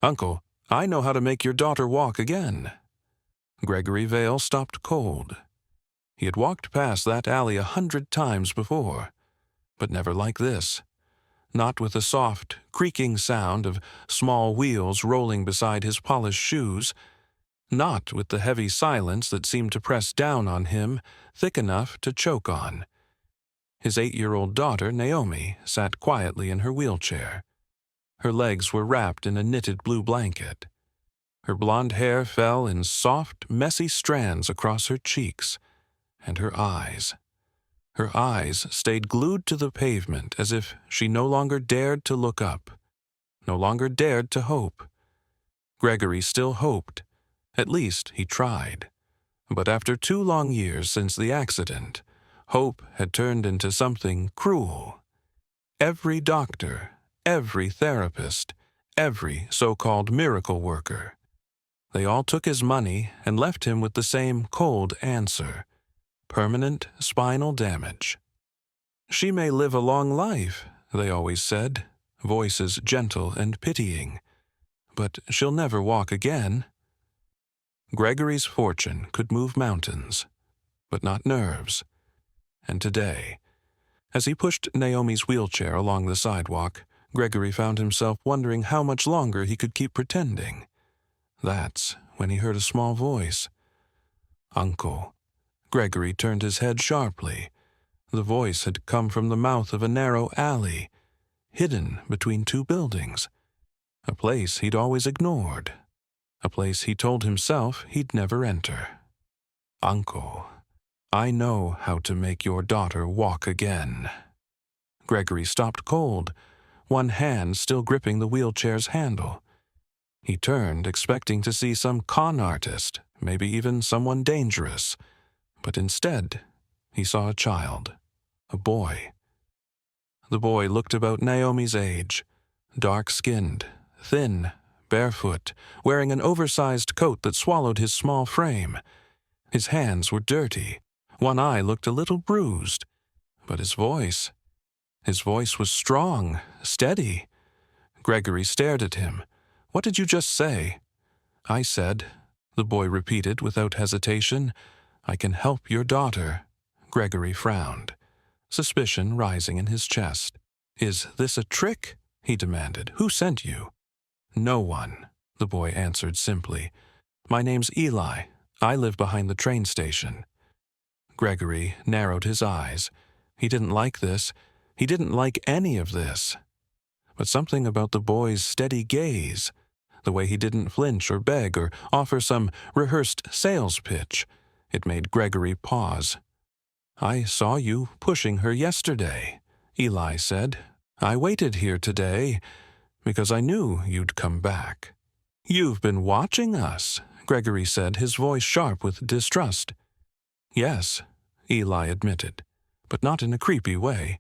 "Uncle, I know how to make your daughter walk again." Gregory Vale stopped cold. He had walked past that alley 100 times before, but never like this. Not with the soft, creaking sound of small wheels rolling beside his polished shoes. Not with the heavy silence that seemed to press down on him, thick enough to choke on. His 8-year-old daughter, Naomi, sat quietly in her wheelchair. Her legs were wrapped in a knitted blue blanket. Her blonde hair fell in soft, messy strands across her cheeks, and her eyes. Her eyes stayed glued to the pavement as if she no longer dared to look up, no longer dared to hope. Gregory still hoped. At least he tried. But after 2 long years since the accident, hope had turned into something cruel. Every doctor, every therapist, every so-called miracle worker, they all took his money and left him with the same cold answer: permanent spinal damage. "She may live a long life," they always said, voices gentle and pitying, "but she'll never walk again." Gregory's fortune could move mountains, but not nerves. And today, as he pushed Naomi's wheelchair along the sidewalk, Gregory found himself wondering how much longer he could keep pretending. That's when he heard a small voice. "Uncle." Gregory turned his head sharply. The voice had come from the mouth of a narrow alley, hidden between 2 buildings. A place he'd always ignored. A place he told himself he'd never enter. "Uncle, I know how to make your daughter walk again." Gregory stopped cold, one hand still gripping the wheelchair's handle. He turned, expecting to see some con artist, maybe even someone dangerous. But instead, he saw a child, a boy. The boy looked about Naomi's age, dark-skinned, thin, barefoot, wearing an oversized coat that swallowed his small frame. His hands were dirty. One eye looked a little bruised. But his voice was strong, steady. Gregory stared at him. "What did you just say?" "I said," the boy repeated without hesitation, "I can help your daughter." Gregory frowned, suspicion rising in his chest. "Is this a trick?" he demanded. "Who sent you?" "No one," the boy answered simply. "My name's Eli. I live behind the train station." Gregory narrowed his eyes. He didn't like this. He didn't like any of this. But something about the boy's steady gaze, the way he didn't flinch or beg or offer some rehearsed sales pitch, it made Gregory pause. "I saw you pushing her yesterday," Eli said. "I waited here today because I knew you'd come back." "You've been watching us," Gregory said, his voice sharp with distrust. "Yes," Eli admitted, "but not in a creepy way."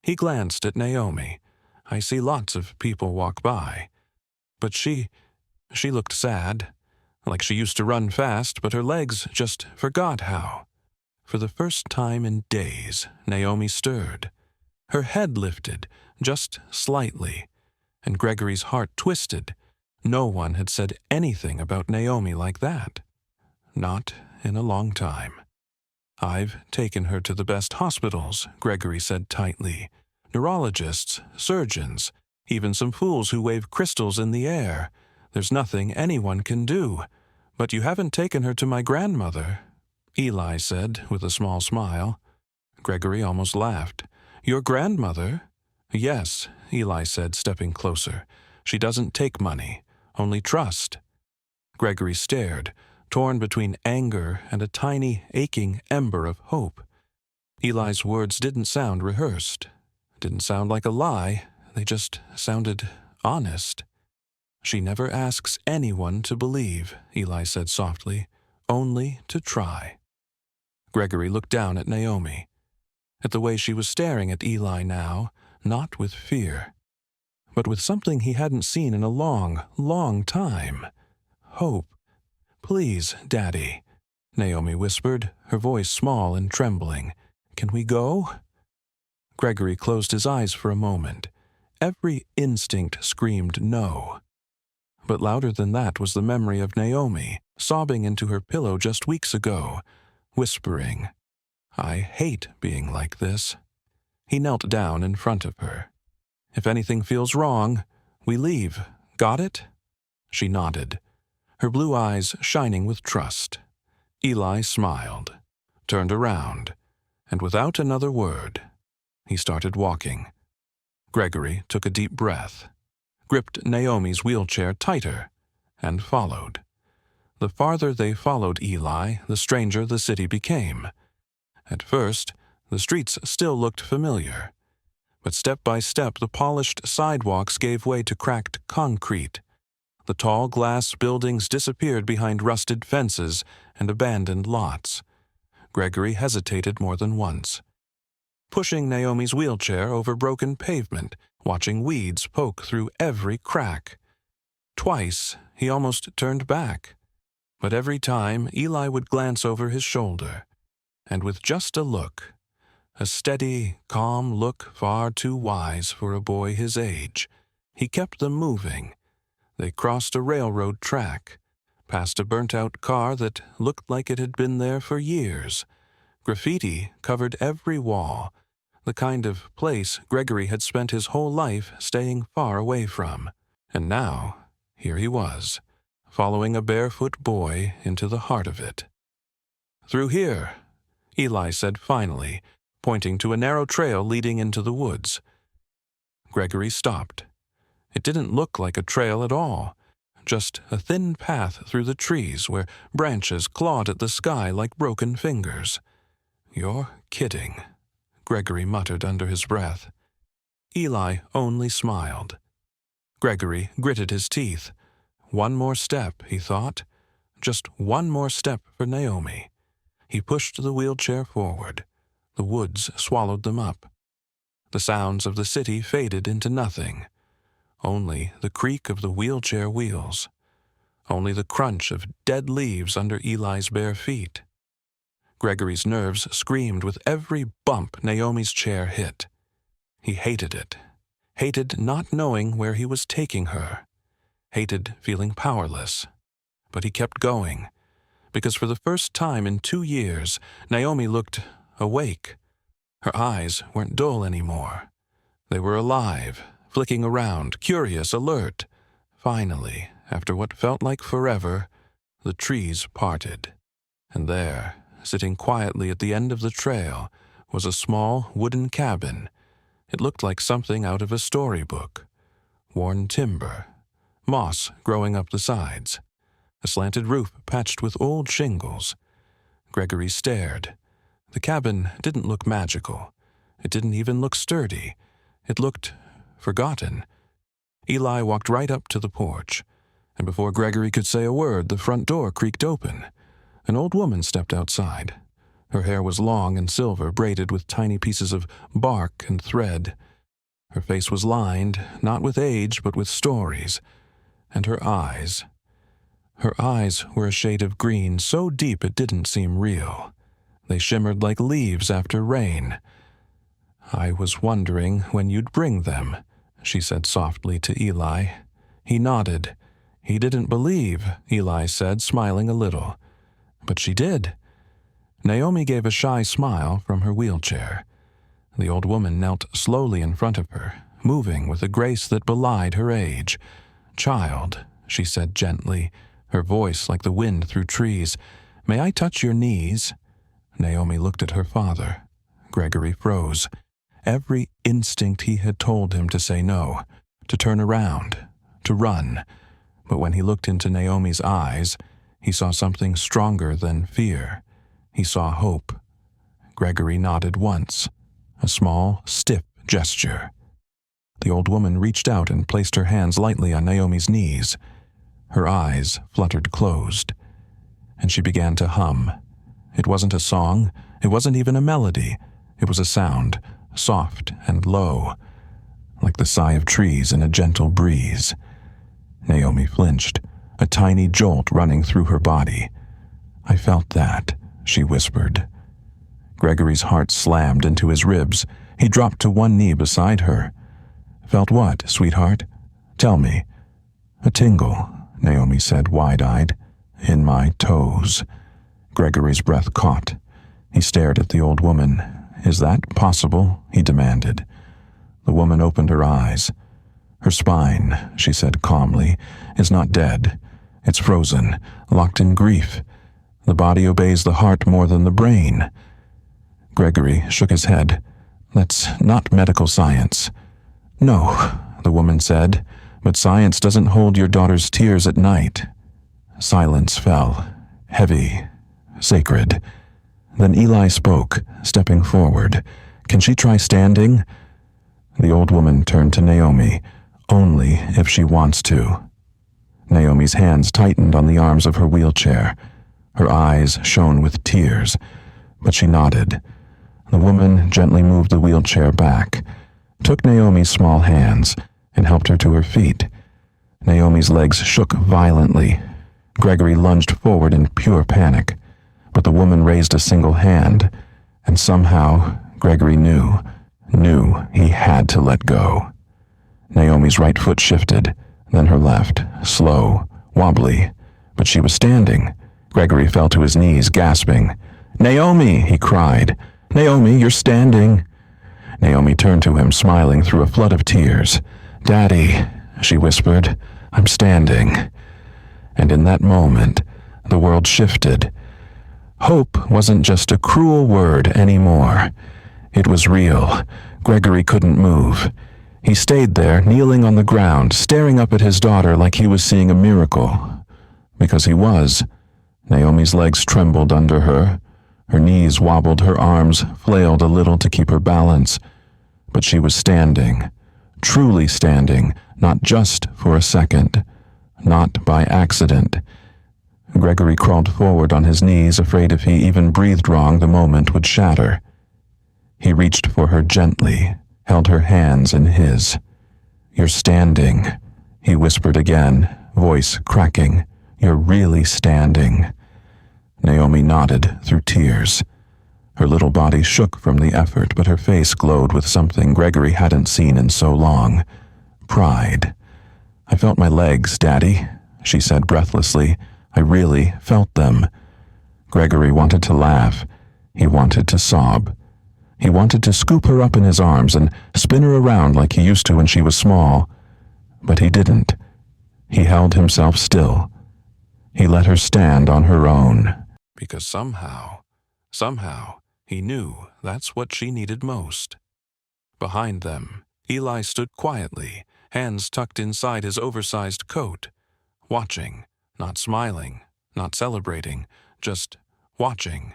He glanced at Naomi. "I see lots of people walk by. But she looked sad, like she used to run fast, but her legs just forgot how." For the first time in days, Naomi stirred. Her head lifted, just slightly, and Gregory's heart twisted. No one had said anything about Naomi like that. Not in a long time. "I've taken her to the best hospitals," Gregory said tightly. "Neurologists, surgeons, even some fools who wave crystals in the air. There's nothing anyone can do. But you haven't taken her to my grandmother," Eli said with a small smile. Gregory almost laughed. "Your grandmother?" "Yes," Eli said, stepping closer. "She doesn't take money, only trust." Gregory stared, torn between anger and a tiny, aching ember of hope. Eli's words didn't sound rehearsed, didn't sound like a lie, they just sounded honest. "She never asks anyone to believe," Eli said softly, "only to try." Gregory looked down at Naomi, at the way she was staring at Eli now, not with fear, but with something he hadn't seen in a long, long time. Hope. "Please, Daddy," Naomi whispered, her voice small and trembling. "Can we go?" Gregory closed his eyes for a moment. Every instinct screamed no. But louder than that was the memory of Naomi, sobbing into her pillow just weeks ago, whispering, "I hate being like this." He knelt down in front of her. "If anything feels wrong, we leave. Got it?" She nodded, her blue eyes shining with trust. Eli smiled, turned around, and without another word, he started walking. Gregory took a deep breath, gripped Naomi's wheelchair tighter, and followed. The farther they followed Eli, the stranger the city became. At first, the streets still looked familiar, but step by step the polished sidewalks gave way to cracked concrete. The tall glass buildings disappeared behind rusted fences and abandoned lots. Gregory hesitated more than once, pushing Naomi's wheelchair over broken pavement, watching weeds poke through every crack. Twice, he almost turned back, but every time Eli would glance over his shoulder, and with just a look, a steady, calm look far too wise for a boy his age, he kept them moving. They crossed a railroad track, past a burnt-out car that looked like it had been there for years. Graffiti covered every wall, the kind of place Gregory had spent his whole life staying far away from. And now, here he was, following a barefoot boy into the heart of it. "Through here," Eli said finally, pointing to a narrow trail leading into the woods. Gregory stopped. It didn't look like a trail at all, just a thin path through the trees where branches clawed at the sky like broken fingers. "You're kidding," Gregory muttered under his breath. Eli only smiled. Gregory gritted his teeth. One more step, he thought. Just one more step for Naomi. He pushed the wheelchair forward. The woods swallowed them up. The sounds of the city faded into nothing. Only the creak of the wheelchair wheels. Only the crunch of dead leaves under Eli's bare feet. Gregory's nerves screamed with every bump Naomi's chair hit. He hated it. Hated not knowing where he was taking her. Hated feeling powerless. But he kept going, because for the first time in 2 years, Naomi looked awake. Her eyes weren't dull anymore. They were alive, flicking around, curious, alert. Finally, after what felt like forever, the trees parted. And there, sitting quietly at the end of the trail, was a small wooden cabin. It looked like something out of a storybook. Worn timber, moss growing up the sides, a slanted roof patched with old shingles. Gregory stared. The cabin didn't look magical. It didn't even look sturdy. It looked forgotten. Eli walked right up to the porch, and before Gregory could say a word, the front door creaked open. An old woman stepped outside. Her hair was long and silver, braided with tiny pieces of bark and thread. Her face was lined, not with age, but with stories. And her eyes were a shade of green so deep it didn't seem real. They shimmered like leaves after rain. "I was wondering when you'd bring them," she said softly to Eli. He nodded. He didn't believe, Eli said, smiling a little. But she did. Naomi gave a shy smile from her wheelchair. The old woman knelt slowly in front of her, moving with a grace that belied her age. "Child," she said gently, her voice like the wind through trees, "may I touch your knees?" Naomi looked at her father. Gregory froze. Every instinct he had told him to say no, to turn around, to run. But when he looked into Naomi's eyes, he saw something stronger than fear. He saw hope. Gregory nodded once, a small, stiff gesture. The old woman reached out and placed her hands lightly on Naomi's knees. Her eyes fluttered closed, and she began to hum. It wasn't a song, it wasn't even a melody. It was a sound, soft and low, like the sigh of trees in a gentle breeze. Naomi flinched, a tiny jolt running through her body. "I felt that," she whispered. Gregory's heart slammed into his ribs. He dropped to one knee beside her. "Felt what, sweetheart? Tell me." "A tingle," Naomi said, wide-eyed. In my toes. Gregory's breath caught. He stared at the old woman. Is that possible? He demanded. The woman opened her eyes. Her spine, she said calmly, is not dead. It's frozen, locked in grief. The body obeys the heart more than the brain. Gregory shook his head. That's not medical science. No, the woman said, but science doesn't hold your daughter's tears at night. Silence fell, heavy, sacred. Then Eli spoke, stepping forward. Can she try standing? The old woman turned to Naomi. Only if she wants to. Naomi's hands tightened on the arms of her wheelchair. Her eyes shone with tears, but she nodded. The woman gently moved the wheelchair back, took Naomi's small hands, and helped her to her feet. Naomi's legs shook violently. Gregory lunged forward in pure panic, but the woman raised a single hand, and somehow Gregory knew he had to let go. Naomi's right foot shifted, then her left, slow, wobbly, but she was standing. Gregory fell to his knees, gasping. "Naomi!" he cried. "Naomi, you're standing!" Naomi turned to him, smiling through a flood of tears. "Daddy," she whispered, "I'm standing." And in that moment, the world shifted. Hope wasn't just a cruel word anymore. It was real. Gregory couldn't move. He stayed there, kneeling on the ground, staring up at his daughter like he was seeing a miracle. Because he was. Naomi's legs trembled under her. Her knees wobbled, her arms flailed a little to keep her balance. But she was standing. Truly standing, not just for a second. Not by accident. Gregory crawled forward on his knees, afraid if he even breathed wrong, the moment would shatter. He reached for her gently, held her hands in his. "You're standing," he whispered again, voice cracking. "You're really standing." Naomi nodded through tears. Her little body shook from the effort, but her face glowed with something Gregory hadn't seen in so long. Pride. "I felt my legs, Daddy," she said breathlessly. "I really felt them." Gregory wanted to laugh. He wanted to sob. He wanted to scoop her up in his arms and spin her around like he used to when she was small. But he didn't. He held himself still. He let her stand on her own. Because somehow, he knew that's what she needed most. Behind them, Eli stood quietly, hands tucked inside his oversized coat, watching, not smiling, not celebrating, just watching.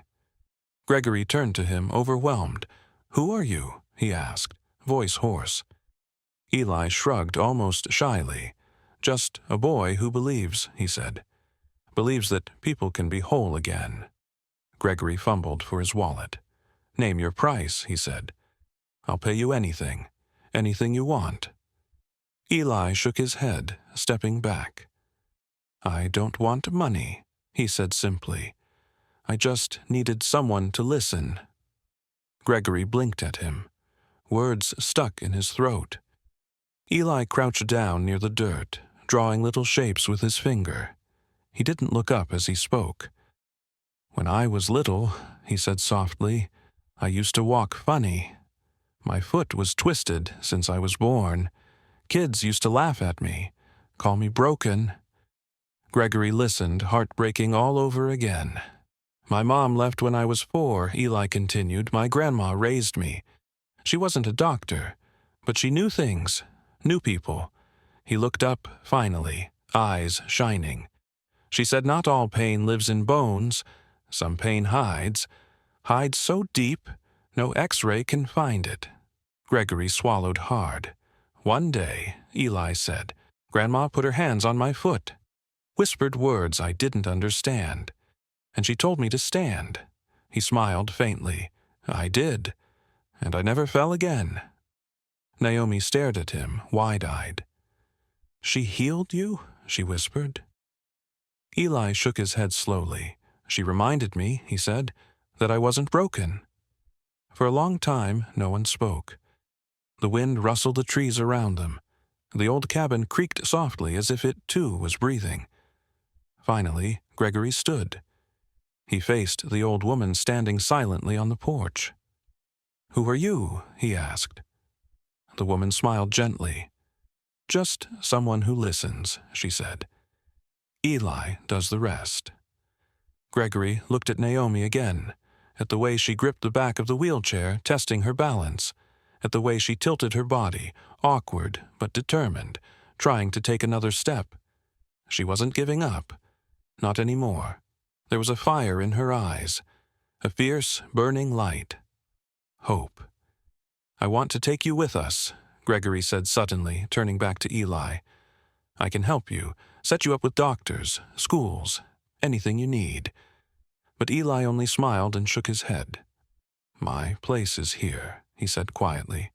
Gregory turned to him, overwhelmed. "Who are you?" he asked, voice hoarse. Eli shrugged almost shyly. "Just a boy who believes," he said. "Believes that people can be whole again." Gregory fumbled for his wallet. "Name your price," he said. "I'll pay you anything you want." Eli shook his head, stepping back. "I don't want money," he said simply. "I just needed someone to listen." Gregory blinked at him. Words stuck in his throat. Eli crouched down near the dirt, drawing little shapes with his finger. He didn't look up as he spoke. "When I was little," he said softly, "I used to walk funny. My foot was twisted since I was born. Kids used to laugh at me, call me broken." Gregory listened, heartbreaking all over again. "My mom left when I was 4, Eli continued. "My grandma raised me. She wasn't a doctor, but she knew things, knew people." He looked up, finally, eyes shining. "She said not all pain lives in bones. Some pain hides so deep, no X-ray can find it." Gregory swallowed hard. "One day," Eli said, "Grandma put her hands on my foot, whispered words I didn't understand, and she told me to stand." He smiled faintly. "I did, and I never fell again." Naomi stared at him, wide-eyed. "She healed you?" she whispered. Eli shook his head slowly. "She reminded me," he said, "that I wasn't broken." For a long time, no one spoke. The wind rustled the trees around them. The old cabin creaked softly as if it, too, was breathing. Finally, Gregory stood. He faced the old woman standing silently on the porch. "Who are you?" he asked. The woman smiled gently. "Just someone who listens," she said. "Eli does the rest." Gregory looked at Naomi again, at the way she gripped the back of the wheelchair, testing her balance, at the way she tilted her body, awkward but determined, trying to take another step. She wasn't giving up. Not anymore. There was a fire in her eyes, a fierce, burning light. Hope. "I want to take you with us," Gregory said suddenly, turning back to Eli. "I can help you, set you up with doctors, schools, anything you need." But Eli only smiled and shook his head. "My place is here," he said quietly.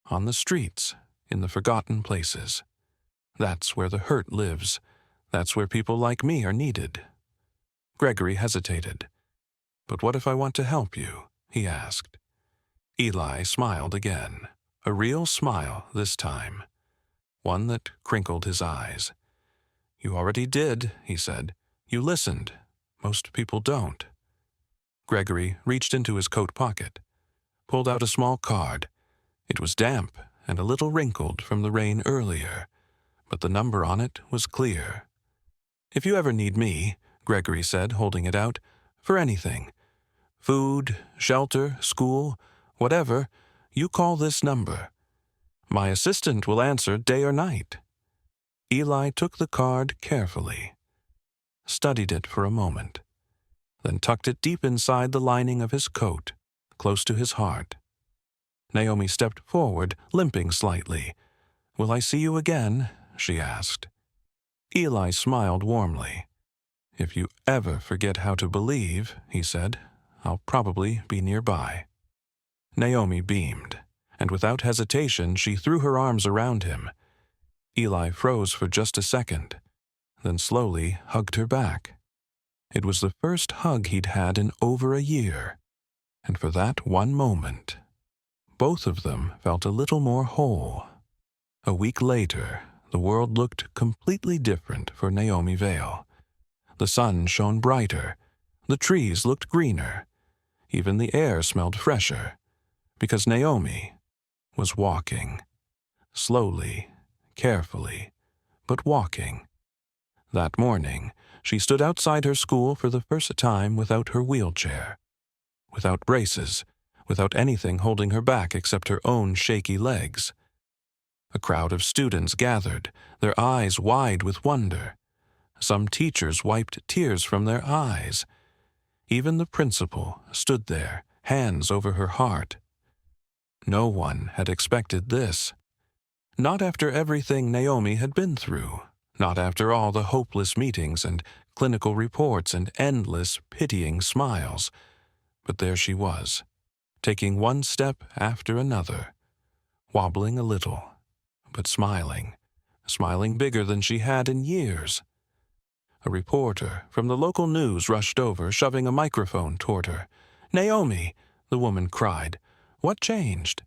"On the streets, in the forgotten places. That's where the hurt lives. That's where people like me are needed." Gregory hesitated. "But what if I want to help you?" he asked. Eli smiled again, a real smile this time, one that crinkled his eyes. "You already did," he said. "You listened. Most people don't." Gregory reached into his coat pocket, pulled out a small card. It was damp and a little wrinkled from the rain earlier, but the number on it was clear. "If you ever need me," Gregory said, holding it out, "for anything, food, shelter, school, whatever, you call this number. My assistant will answer day or night." Eli took the card carefully, studied it for a moment, then tucked it deep inside the lining of his coat, close to his heart. Naomi stepped forward, limping slightly. "Will I see you again?" she asked. Eli smiled warmly. "If you ever forget how to believe," he said, "I'll probably be nearby." Naomi beamed, and without hesitation she threw her arms around him. Eli froze for just a second, then slowly hugged her back. It was the first hug he'd had in over a year, and for that one moment, both of them felt a little more whole. A week later, the world looked completely different for Naomi Vale. The sun shone brighter, the trees looked greener, even the air smelled fresher, because Naomi was walking. Slowly, carefully, but walking. That morning, she stood outside her school for the first time without her wheelchair, without braces, without anything holding her back except her own shaky legs. A crowd of students gathered, their eyes wide with wonder. Some teachers wiped tears from their eyes. Even the principal stood there, hands over her heart. No one had expected this. Not after everything Naomi had been through. Not after all the hopeless meetings and clinical reports and endless, pitying smiles. But there she was, taking one step after another, wobbling a little, but smiling bigger than she had in years. A reporter from the local news rushed over, shoving a microphone toward her. "Naomi," the woman cried, "what changed?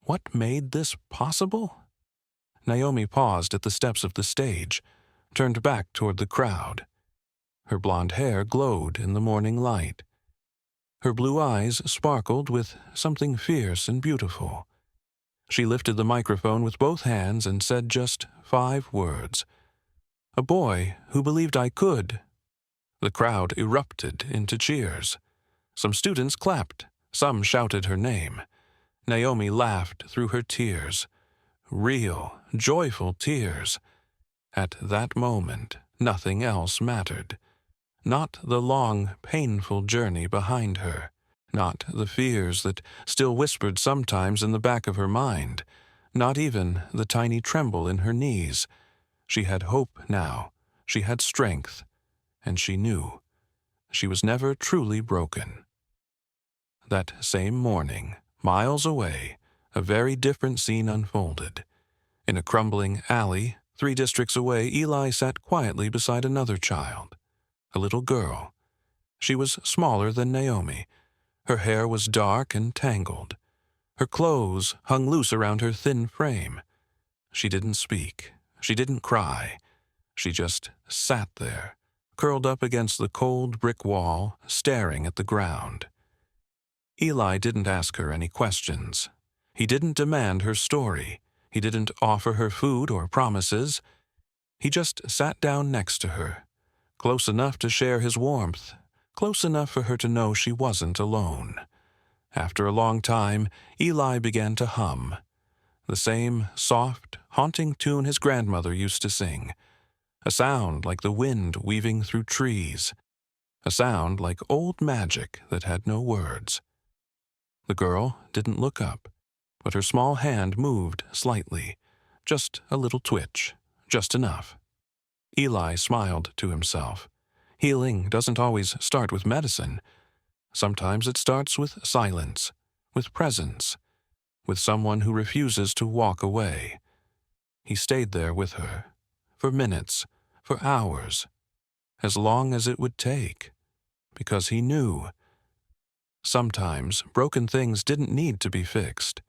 What made this possible?" Naomi paused at the steps of the stage, turned back toward the crowd. Her blonde hair glowed in the morning light. Her blue eyes sparkled with something fierce and beautiful. She lifted the microphone with both hands and said just 5 words. "A boy who believed I could." The crowd erupted into cheers. Some students clapped, some shouted her name. Naomi laughed through her tears. Real, joyful tears. At that moment, nothing else mattered. Not the long, painful journey behind her. Not the fears that still whispered sometimes in the back of her mind. Not even the tiny tremble in her knees. She had hope now. She had strength. And she knew. She was never truly broken. That same morning, miles away, a very different scene unfolded. In a crumbling alley, 3 districts away, Eli sat quietly beside another child, a little girl. She was smaller than Naomi. Her hair was dark and tangled. Her clothes hung loose around her thin frame. She didn't speak. She didn't cry. She just sat there, curled up against the cold brick wall, staring at the ground. Eli didn't ask her any questions. He didn't demand her story. He didn't offer her food or promises. He just sat down next to her, close enough to share his warmth, close enough for her to know she wasn't alone. After a long time, Eli began to hum, the same soft, haunting tune his grandmother used to sing, a sound like the wind weaving through trees, a sound like old magic that had no words. The girl didn't look up, but her small hand moved slightly, just a little twitch, just enough. Eli smiled to himself. Healing doesn't always start with medicine. Sometimes it starts with silence, with presence, with someone who refuses to walk away. He stayed there with her, for minutes, for hours, as long as it would take, because he knew. Sometimes broken things didn't need to be fixed.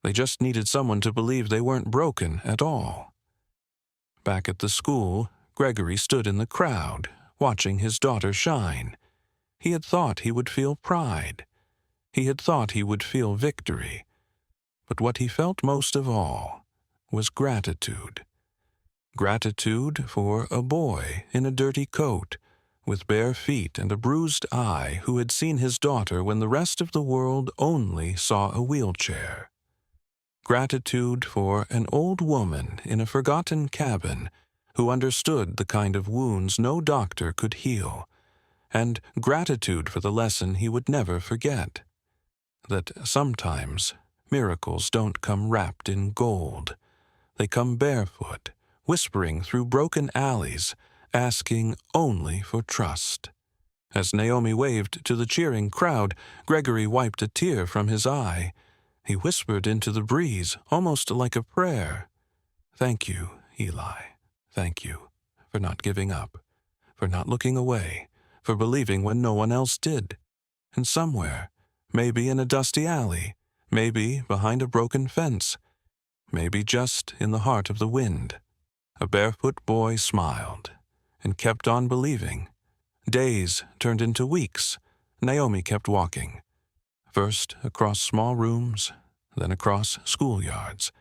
They just needed someone to believe they weren't broken at all. Back at the school, Gregory stood in the crowd, watching his daughter shine. He had thought he would feel pride. He had thought he would feel victory. But what he felt most of all was gratitude. Gratitude for a boy in a dirty coat, with bare feet and a bruised eye, who had seen his daughter when the rest of the world only saw a wheelchair. Gratitude for an old woman in a forgotten cabin who understood the kind of wounds no doctor could heal, and gratitude for the lesson he would never forget, that sometimes miracles don't come wrapped in gold. They come barefoot, whispering through broken alleys, asking only for trust. As Naomi waved to the cheering crowd, Gregory wiped a tear from his eye. He whispered into the breeze, almost like a prayer. "Thank you, Eli. Thank you for not giving up, for not looking away, for believing when no one else did. And somewhere, maybe in a dusty alley, maybe behind a broken fence, maybe just in the heart of the wind, a barefoot boy smiled and kept on believing. Days turned into weeks. Naomi kept walking, first across small rooms, then across schoolyards,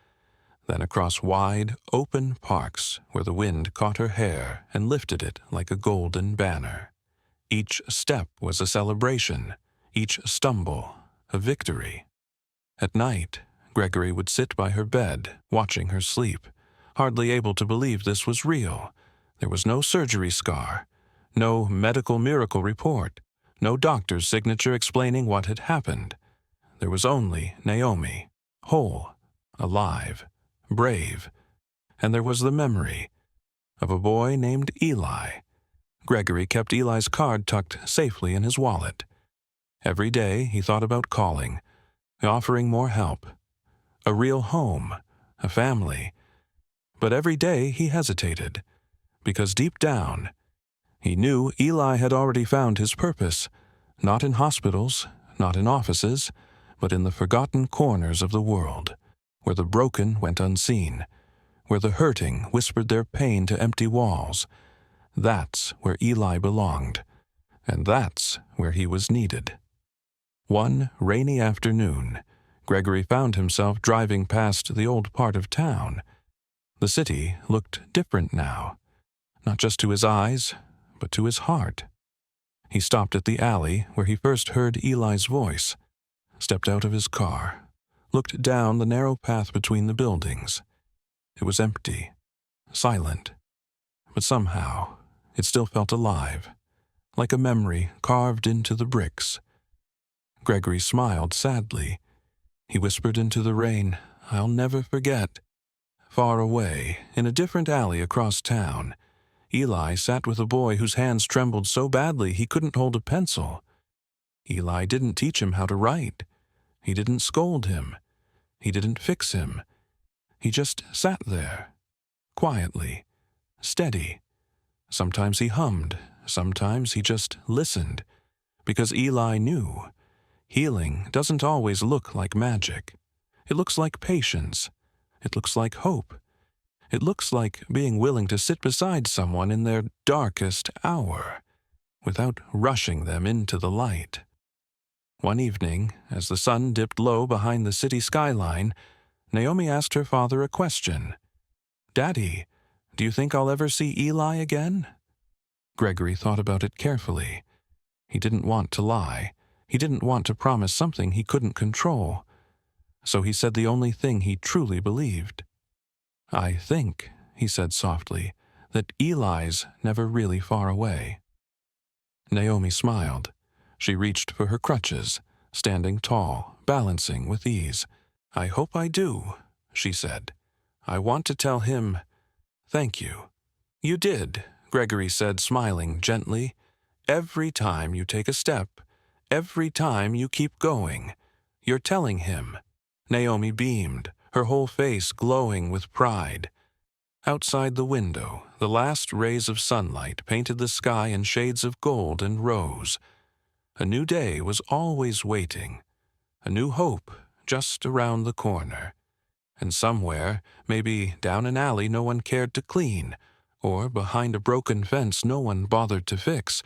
then across wide, open parks where the wind caught her hair and lifted it like a golden banner. Each step was a celebration, each stumble a victory. At night, Gregory would sit by her bed, watching her sleep, hardly able to believe this was real. There was no surgery scar, no medical miracle report, no doctor's signature explaining what had happened. There was only Naomi, whole, alive, brave, and there was the memory of a boy named Eli. Gregory kept Eli's card tucked safely in his wallet. Every day he thought about calling, offering more help, a real home, a family. But every day he hesitated, because deep down, he knew Eli had already found his purpose, not in hospitals, not in offices, but in the forgotten corners of the world, where the broken went unseen, where the hurting whispered their pain to empty walls. That's where Eli belonged, and that's where he was needed. One rainy afternoon, Gregory found himself driving past the old part of town. The city looked different now, not just to his eyes, but to his heart. He stopped at the alley where he first heard Eli's voice, stepped out of his car, looked down the narrow path between the buildings. It was empty, silent, but somehow it still felt alive, like a memory carved into the bricks. Gregory smiled sadly. He whispered into the rain, "I'll never forget." Far away, in a different alley across town, Eli sat with a boy whose hands trembled so badly he couldn't hold a pencil. Eli didn't teach him how to write. He didn't scold him. He didn't fix him. He just sat there, quietly, steady. Sometimes he hummed, sometimes he just listened, because Eli knew healing doesn't always look like magic. It looks like patience. It looks like hope. It looks like being willing to sit beside someone in their darkest hour, without rushing them into the light. One evening, as the sun dipped low behind the city skyline, Naomi asked her father a question. "Daddy, do you think I'll ever see Eli again?" Gregory thought about it carefully. He didn't want to lie. He didn't want to promise something he couldn't control. So he said the only thing he truly believed. "I think," he said softly, "that Eli's never really far away." Naomi smiled. She reached for her crutches, standing tall, balancing with ease. "I hope I do," she said. "I want to tell him, thank you." "You did," Gregory said, smiling gently. "Every time you take a step, every time you keep going, you're telling him." Naomi beamed, her whole face glowing with pride. Outside the window, the last rays of sunlight painted the sky in shades of gold and rose. A new day was always waiting, a new hope just around the corner. And somewhere, maybe down an alley no one cared to clean, or behind a broken fence no one bothered to fix,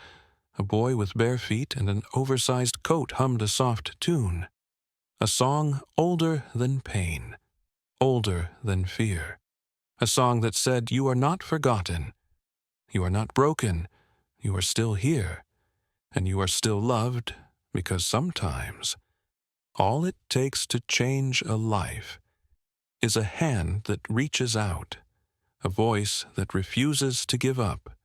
a boy with bare feet and an oversized coat hummed a soft tune. A song older than pain, older than fear. A song that said, "You are not forgotten. You are not broken. You are still here. And you are still loved, because sometimes all it takes to change a life is a hand that reaches out, a voice that refuses to give up,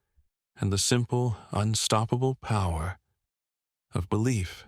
and the simple, unstoppable power of belief."